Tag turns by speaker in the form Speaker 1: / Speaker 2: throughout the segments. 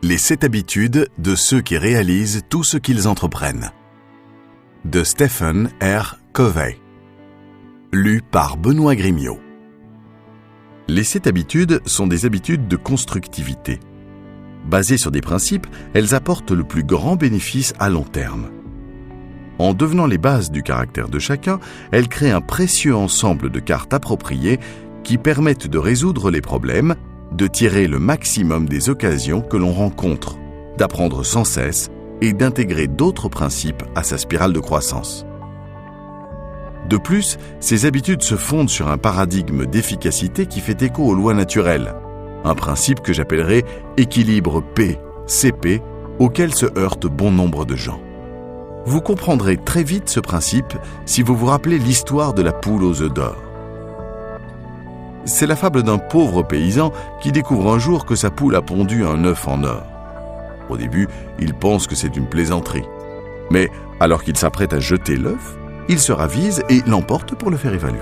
Speaker 1: Les 7 habitudes de ceux qui réalisent tout ce qu'ils entreprennent. De Stephen R. Covey. Lu par Benoît Grimiot. Les 7 habitudes sont des habitudes de constructivité. Basées sur des principes, elles apportent le plus grand bénéfice à long terme. En devenant les bases du caractère de chacun, elles créent un précieux ensemble de cartes appropriées qui permettent de résoudre les problèmes, de tirer le maximum des occasions que l'on rencontre, d'apprendre sans cesse et d'intégrer d'autres principes à sa spirale de croissance. De plus, ces habitudes se fondent sur un paradigme d'efficacité qui fait écho aux lois naturelles, un principe que j'appellerais équilibre P-CP auquel se heurtent bon nombre de gens. Vous comprendrez très vite ce principe si vous vous rappelez l'histoire de la poule aux œufs d'or. C'est la fable d'un pauvre paysan qui découvre un jour que sa poule a pondu un œuf en or. Au début, il pense que c'est une plaisanterie. Mais alors qu'il s'apprête à jeter l'œuf, il se ravise et l'emporte pour le faire évaluer.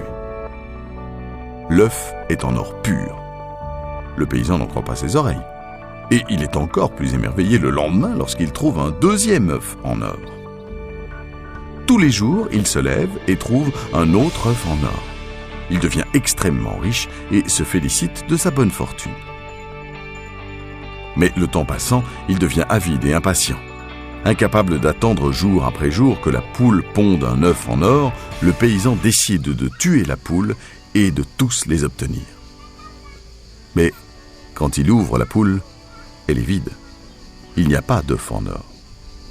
Speaker 1: L'œuf est en or pur. Le paysan n'en croit pas ses oreilles. Et il est encore plus émerveillé le lendemain lorsqu'il trouve un deuxième œuf en or. Tous les jours, il se lève et trouve un autre œuf en or. Il devient extrêmement riche et se félicite de sa bonne fortune. Mais le temps passant, il devient avide et impatient. Incapable d'attendre jour après jour que la poule ponde un œuf en or, le paysan décide de tuer la poule et de tous les obtenir. Mais quand il ouvre la poule, elle est vide. Il n'y a pas d'œuf en or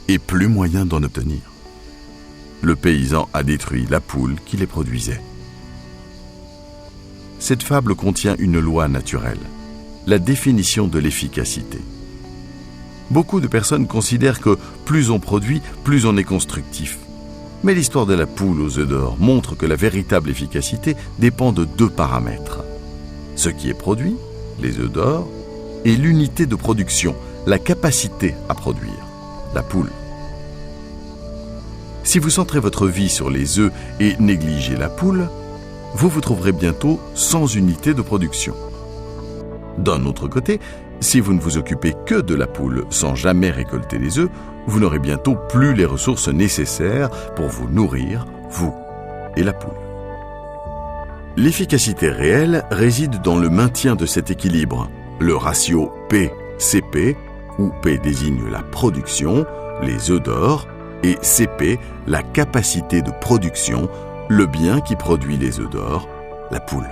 Speaker 1: et plus moyen d'en obtenir. Le paysan a détruit la poule qui les produisait. Cette fable contient une loi naturelle, la définition de l'efficacité. Beaucoup de personnes considèrent que plus on produit, plus on est constructif. Mais l'histoire de la poule aux œufs d'or montre que la véritable efficacité dépend de 2 paramètres. Ce qui est produit, les œufs d'or, et l'unité de production, la capacité à produire, la poule. Si vous centrez votre vie sur les œufs et négligez la poule, vous vous trouverez bientôt sans unité de production. D'un autre côté, si vous ne vous occupez que de la poule sans jamais récolter les œufs, vous n'aurez bientôt plus les ressources nécessaires pour vous nourrir, vous et la poule. L'efficacité réelle réside dans le maintien de cet équilibre, le ratio P-CP, où P désigne la production, les œufs d'or, et CP, la capacité de production, le bien qui produit les œufs d'or, la poule.